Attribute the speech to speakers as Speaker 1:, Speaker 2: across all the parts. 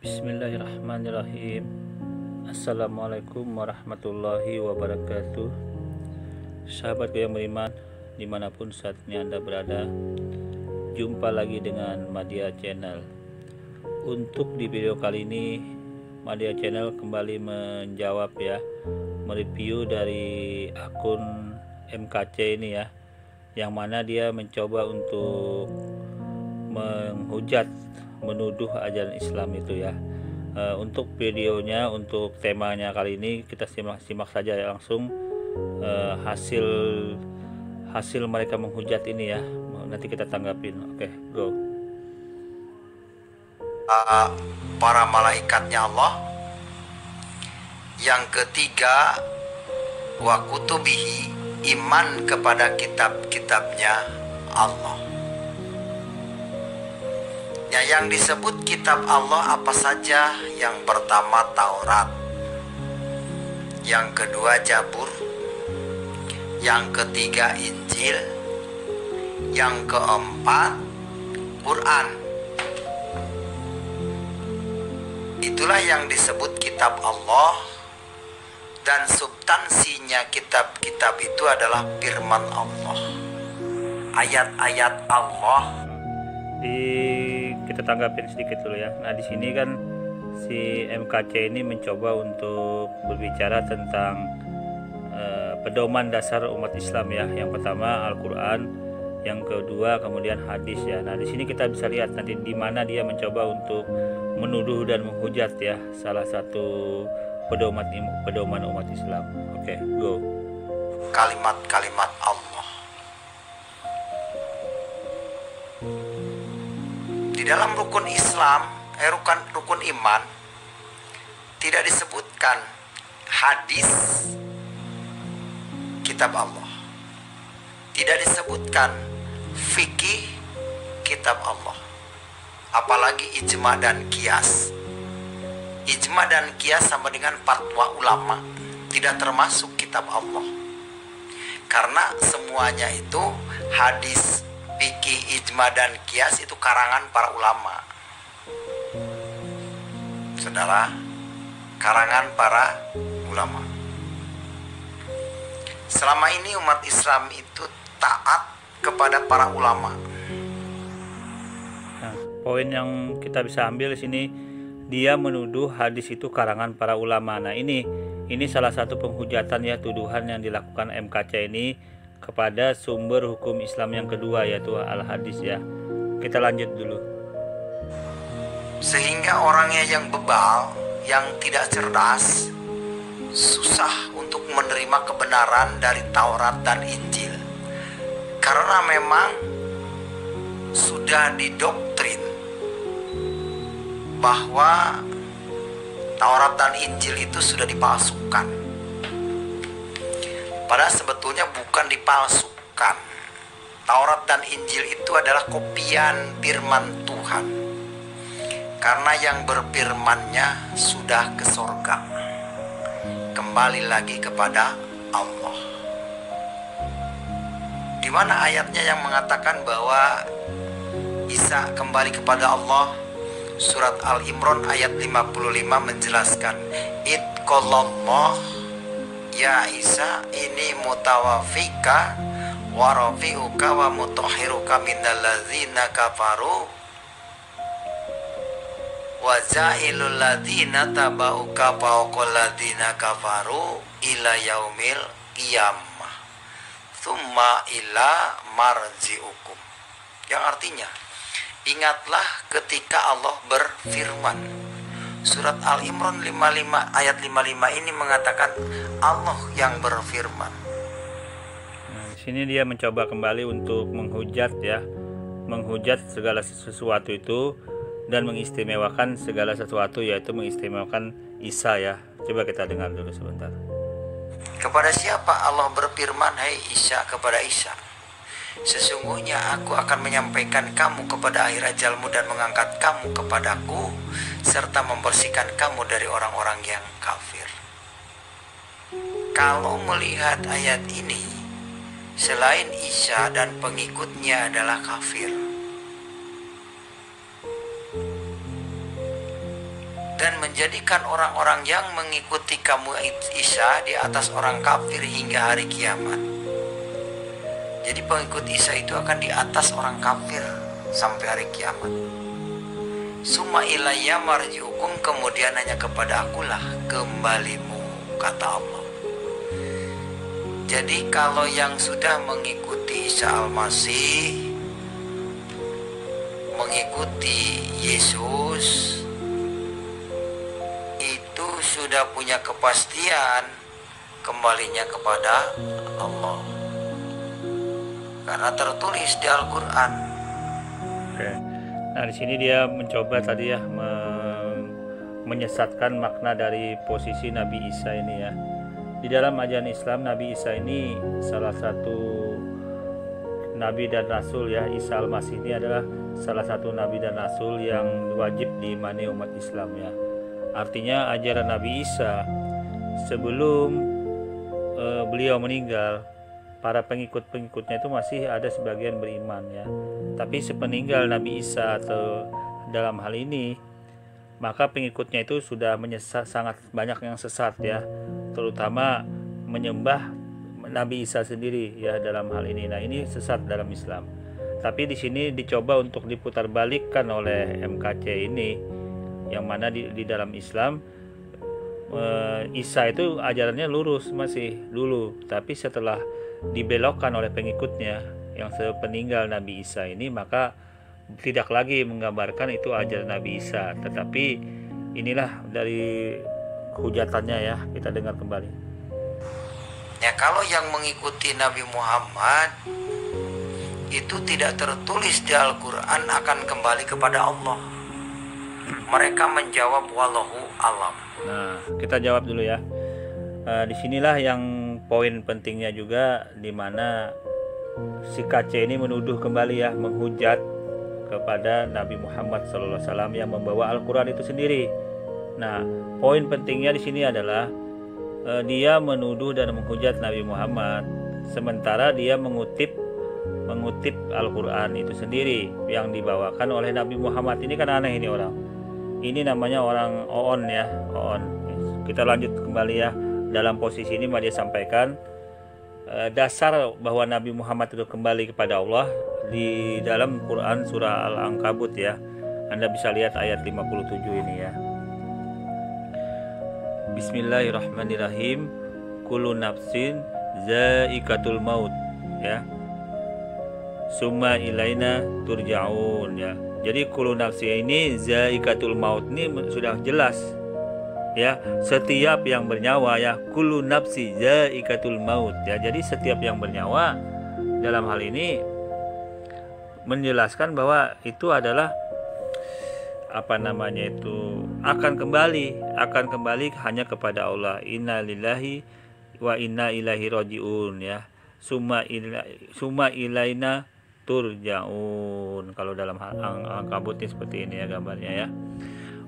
Speaker 1: Bismillahirrahmanirrahim. Assalamualaikum warahmatullahi wabarakatuh. Sahabatku yang beriman, dimanapun saat ini Anda berada, jumpa lagi dengan Madya Channel. Untuk di video kali ini, Madya Channel kembali menjawab mereview dari akun MKC ini yang mana dia mencoba untuk menghujat, menuduh ajaran Islam itu Untuk videonya, untuk temanya kali ini kita simak saja langsung hasil mereka menghujat ini nanti kita tanggapin. Oke, go.
Speaker 2: Para malaikatnya Allah. Yang ketiga, wa kutubihi, iman kepada kitab-kitabnya Allah. Yang disebut kitab Allah apa saja? Yang pertama Taurat, yang kedua Zabur, yang ketiga Injil, yang keempat Quran. Itulah yang disebut kitab Allah, dan substansinya kitab-kitab itu adalah firman Allah, ayat-ayat Allah.
Speaker 1: Kita tanggapin sedikit dulu ya. Nah, di sini kan si MKC ini mencoba untuk berbicara tentang pedoman dasar umat Islam Yang pertama Al-Qur'an, yang kedua kemudian hadis Nah, di sini kita bisa lihat nanti di mana dia mencoba untuk menuduh dan menghujat salah satu pedoman umat Islam. Oke, go.
Speaker 2: Kalimat-kalimat Allah. Di dalam rukun Islam, rukun iman, tidak disebutkan hadis kitab Allah, tidak disebutkan fikih kitab Allah, apalagi ijma dan kias. Ijma dan kias sama dengan fatwa ulama, tidak termasuk kitab Allah, karena semuanya itu hadis, fikih, ijma, dan kias itu karangan para ulama. Saudara, karangan para ulama. Selama ini umat Islam itu taat kepada para ulama.
Speaker 1: Nah, poin yang kita bisa ambil di sini, dia menuduh hadis itu karangan para ulama. Nah, ini salah satu penghujatan tuduhan yang dilakukan MKC ini kepada sumber hukum Islam yang kedua, yaitu Al-Hadis Kita lanjut dulu.
Speaker 2: Sehingga orangnya yang bebal, yang tidak cerdas, susah untuk menerima kebenaran dari Taurat dan Injil, karena memang sudah didoktrin bahwa Taurat dan Injil itu sudah dipalsukan. Padahal sebetulnya bukan dipalsukan. Taurat dan Injil itu adalah kopian firman Tuhan, karena yang berfirmannya sudah ke sorga, kembali lagi kepada Allah. Di mana ayatnya yang mengatakan bahwa Isa kembali kepada Allah? Surat Al-Imran ayat 55 menjelaskan, Idqallallah ya Isa, ini mutawafika wa rafi'uka wa mutahhiruka minal ladzina kafaru wa ja'ilul ladzina tabauka fawqal ladzina kafaru ila yaumil qiyamah tsumma ila marji'ukum. Yang artinya, ingatlah ketika Allah berfirman. Surat Al-Imran 55 ayat 55 ini mengatakan Allah yang berfirman.
Speaker 1: Nah, di sini dia mencoba kembali untuk menghujat segala sesuatu itu dan mengistimewakan segala sesuatu, yaitu mengistimewakan Isa Coba kita dengar dulu sebentar.
Speaker 2: Kepada siapa Allah berfirman? Hai Isa, kepada Isa, sesungguhnya aku akan menyampaikan kamu kepada akhir ajalmu dan mengangkat kamu kepadaku, serta membersihkan kamu dari orang-orang yang kafir. Kalau melihat ayat ini, selain Isa dan pengikutnya adalah kafir, dan menjadikan orang-orang yang mengikuti kamu Isa di atas orang kafir hingga hari kiamat. Jadi pengikut Isa itu akan di atas orang kafir sampai hari kiamat. Summa ilayya marji'ukum, kemudian hanya kepada akulah kembalimu, kata Allah. Jadi kalau yang sudah mengikuti Isa Al-Masih, mengikuti Yesus, itu sudah punya kepastian kembalinya kepada Allah, karena tertulis di Al-Quran.
Speaker 1: Oke. Nah, di sini dia mencoba tadi ya menyesatkan makna dari posisi Nabi Isa ini ya. Di dalam ajaran Islam, Nabi Isa ini salah satu Nabi dan Rasul ya. Isa Al-Masih ini adalah salah satu Nabi dan Rasul yang wajib diimani umat Islam ya. Artinya ajaran Nabi Isa sebelum beliau meninggal, para pengikut-pengikutnya itu masih ada sebagian beriman ya. Tapi sepeninggal Nabi Isa atau dalam hal ini, maka pengikutnya itu sudah sangat banyak yang sesat ya, terutama menyembah Nabi Isa sendiri ya dalam hal ini. Nah, ini sesat dalam Islam. Tapi di sini dicoba untuk diputarbalikkan oleh MKC ini, yang mana di dalam Islam Isa itu ajarannya lurus masih dulu, tapi setelah dibelokkan oleh pengikutnya yang sepeninggal Nabi Isa ini, maka tidak lagi menggambarkan itu ajaran Nabi Isa. Tetapi inilah dari hujatannya ya, kita dengar kembali.
Speaker 2: Ya, kalau yang mengikuti Nabi Muhammad itu tidak tertulis di Al-Quran akan kembali kepada Allah. Mereka menjawab wallahu alam.
Speaker 1: Nah, kita jawab dulu ya. Disinilah yang poin pentingnya juga, di mana si KC ini menuduh kembali ya, menghujat kepada Nabi Muhammad SAW yang membawa Al-Quran itu sendiri. Nah, poin pentingnya di sini adalah dia menuduh dan menghujat Nabi Muhammad, sementara dia mengutip Al-Quran itu sendiri yang dibawakan oleh Nabi Muhammad. Ini kan aneh ini orang. Ini namanya orang oon ya, oon. Kita lanjut kembali ya. Dalam posisi ini dia sampaikan dasar bahwa Nabi Muhammad itu kembali kepada Allah di dalam Quran surah Al-Ankabut ya. Anda bisa lihat ayat 57 ini ya. Bismillahirrahmanirrahim. Kullu nafsin za'iqatul maut ya. Summa ilaina turja'un ya. Jadi kullu nafsi ini za'iqatul maut ini sudah jelas ya, setiap yang bernyawa ya, kullu nafsi za'iqatul maut ya. Jadi setiap yang bernyawa dalam hal ini menjelaskan bahwa itu adalah akan kembali hanya kepada Allah. Inna lillahi wa inna ilaihi rajiun ya. Summa ilaina turja'un. Kalau dalam Ankabut ini seperti ini ya gambarnya ya.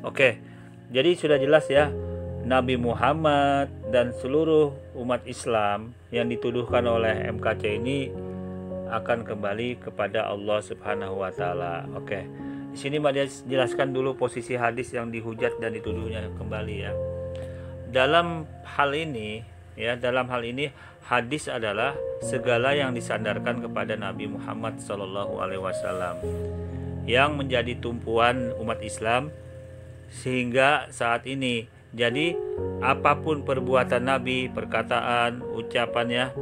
Speaker 1: Oke. Jadi sudah jelas ya, Nabi Muhammad dan seluruh umat Islam yang dituduhkan oleh MKC ini akan kembali kepada Allah Subhanahu wa taala. Oke. Di sini dia jelaskan dulu posisi hadis yang dihujat dan dituduhnya kembali ya. Dalam hal ini hadis adalah segala yang disandarkan kepada Nabi Muhammad SAW yang menjadi tumpuan umat Islam sehingga saat ini. Jadi apapun perbuatan Nabi, perkataan, ucapannya,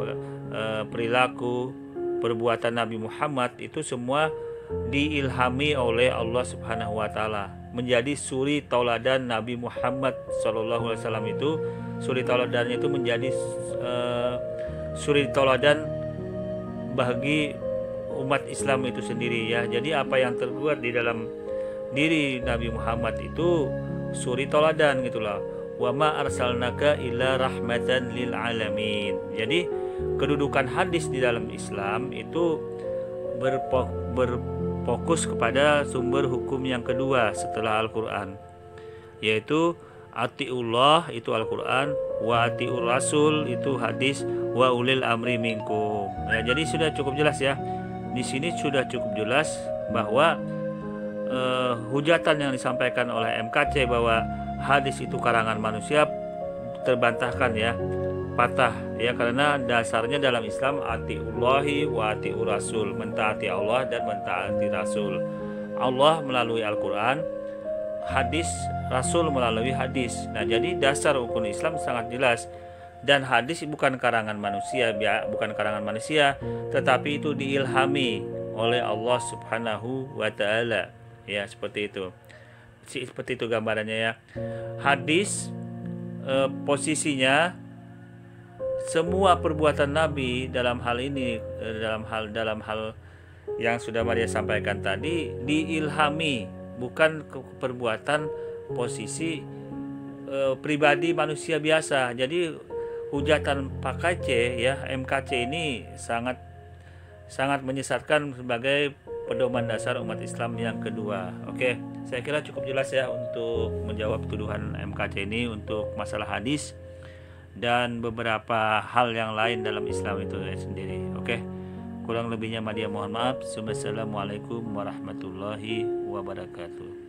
Speaker 1: perilaku, perbuatan Nabi Muhammad itu semua diilhami oleh Allah Subhanahu wa taala, menjadi suri tauladan Nabi Muhammad SAW itu. Suri tauladannya itu menjadi suri tauladan bagi umat Islam itu sendiri ya. Jadi apa yang terbuat di dalam diri Nabi Muhammad itu suri tauladan gitulah. Wa ma arsalnaka illa rahmatan lil alamin. Jadi kedudukan hadis di dalam Islam itu berfokus kepada sumber hukum yang kedua setelah Al-Quran, yaitu atiullah itu Al-Quran, wa atiur rasul itu hadis, wa ulil amri minkum ya. Jadi sudah cukup jelas ya, di sini sudah cukup jelas bahwa hujatan yang disampaikan oleh MKC bahwa hadis itu karangan manusia terbantahkan ya, patah ya, karena dasarnya dalam Islam atiullahi wa atiur rasul, mentaati Allah dan mentaati Rasul. Allah melalui Al-Quran, hadis Rasul melalui hadis. Nah, jadi dasar rukun Islam sangat jelas, dan hadis bukan karangan manusia, tetapi itu diilhami oleh Allah Subhanahu wa taala. Ya, seperti itu. Seperti itu gambarannya ya. Hadis posisinya semua perbuatan Nabi dalam hal ini, dalam hal yang sudah Maria sampaikan tadi, diilhami, bukan perbuatan posisi pribadi manusia biasa. Jadi hujatan Pak KC ya, MKC ini sangat menyesatkan sebagai pedoman dasar umat Islam yang kedua. Oke, saya kira cukup jelas ya untuk menjawab tuduhan MKC ini untuk masalah hadis dan beberapa hal yang lain dalam Islam itu sendiri. Oke, kurang lebihnya Madia mohon maaf. Wassalamualaikum warahmatullahi wabarakatuh.